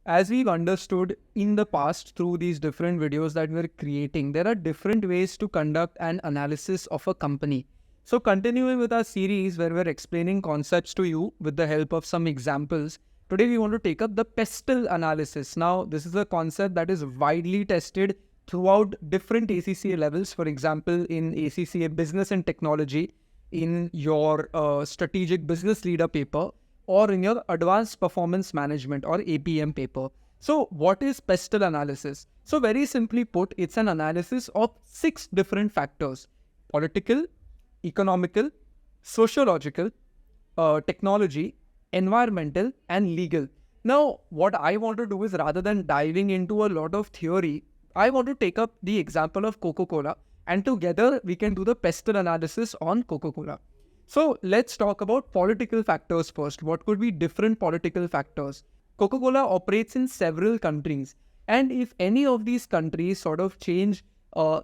as we've understood in the past through these different videos that we're creating, there are different ways to conduct an analysis of a company. So continuing with our series where we're explaining concepts to you with the help of some examples, today we want to take up the PESTEL analysis. Now, this is a concept that is widely tested throughout different ACCA levels. For example, in ACCA Business and Technology, in your Strategic Business Leader paper, or in your Advanced Performance Management or APM paper. So what is PESTEL analysis? So very simply put, it's an analysis of 6 different factors: political, economical, sociological, technology, environmental, and legal. Now, what I want to do is, rather than diving into a lot of theory, I want to take up the example of Coca-Cola, and together we can do the PESTEL analysis on Coca-Cola. So let's talk about political factors first. What could be different political factors? Coca-Cola operates in several countries, and if any of these countries sort of change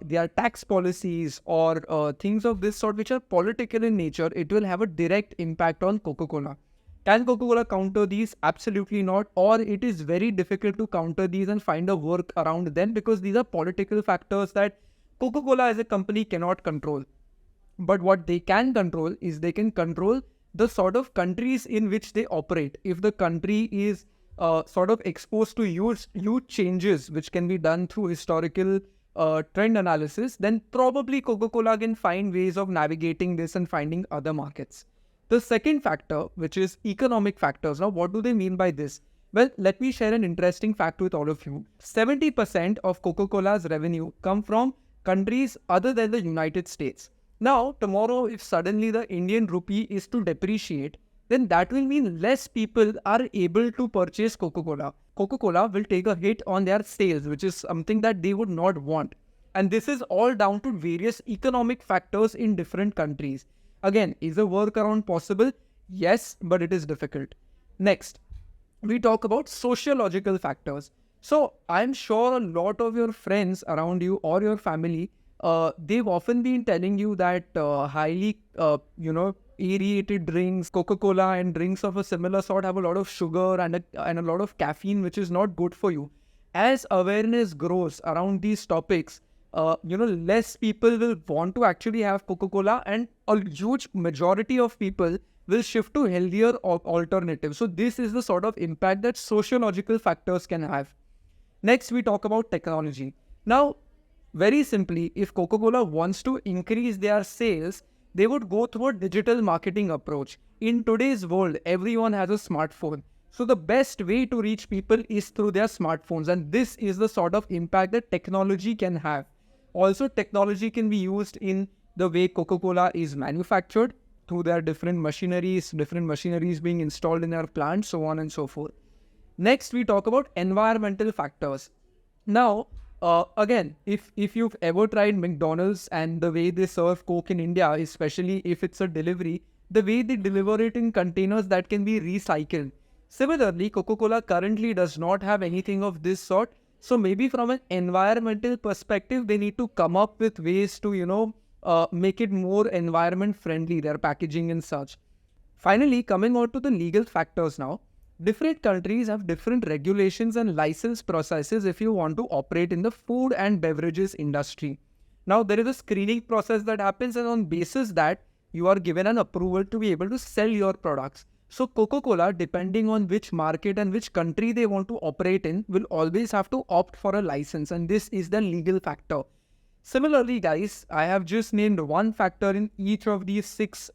their tax policies or things of this sort which are political in nature, it will have a direct impact on Coca-Cola. Can Coca-Cola counter these? Absolutely not. Or it is very difficult to counter these and find a work around them, because these are political factors that Coca-Cola as a company cannot control. But what they can control is they can control the sort of countries in which they operate. If the country is sort of exposed to huge changes which can be done through historical trend analysis, then probably Coca-Cola can find ways of navigating this and finding other markets. The second factor, which is economic factors. Now, what do they mean by this? Well, let me share an interesting fact with all of you. 70% of Coca-Cola's revenue come from countries other than the United States. Now, tomorrow, if suddenly the Indian rupee is to depreciate, then that will mean less people are able to purchase Coca-Cola. Coca-Cola will take a hit on their sales, which is something that they would not want. And this is all down to various economic factors in different countries. Again, is a workaround possible? Yes, but it is difficult. Next, we talk about sociological factors. So I'm sure a lot of your friends around you or your family, they've often been telling you that highly, aerated drinks, Coca-Cola and drinks of a similar sort have a lot of sugar and a lot of caffeine, which is not good for you. As awareness grows around these topics, less people will want to actually have Coca-Cola, and a huge majority of people will shift to healthier alternatives. So this is the sort of impact that sociological factors can have. Next, we talk about technology. Now, very simply, if Coca-Cola wants to increase their sales, they would go through a digital marketing approach. In today's world, everyone has a smartphone. So the best way to reach people is through their smartphones. And this is the sort of impact that technology can have. Also, technology can be used in the way Coca-Cola is manufactured through their different machineries being installed in their plants, so on and so forth. Next, we talk about environmental factors. Now, again, if you've ever tried McDonald's and the way they serve Coke in India, especially if it's a delivery, the way they deliver it in containers that can be recycled. Similarly, Coca-Cola currently does not have anything of this sort. So maybe from an environmental perspective, they need to come up with ways to, make it more environment friendly, their packaging and such. Finally, coming on to the legal factors now. Different countries have different regulations and license processes if you want to operate in the food and beverages industry. Now, there is a screening process that happens, and on basis that you are given an approval to be able to sell your products. So Coca-Cola, depending on which market and which country they want to operate in, will always have to opt for a license, and this is the legal factor. Similarly, guys, I have just named one factor in each of these 6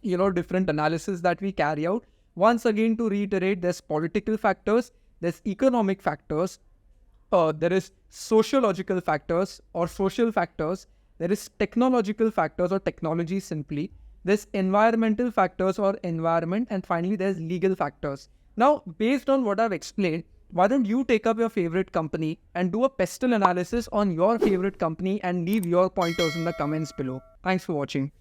different analysis that we carry out. Once again, to reiterate, there's political factors, there's economic factors, there is sociological factors or social factors, there is technological factors or technology simply, there's environmental factors or environment, and finally there's legal factors. Now, based on what I've explained, why don't you take up your favorite company and do a PESTEL analysis on your favorite company and leave your pointers in the comments below. Thanks for watching.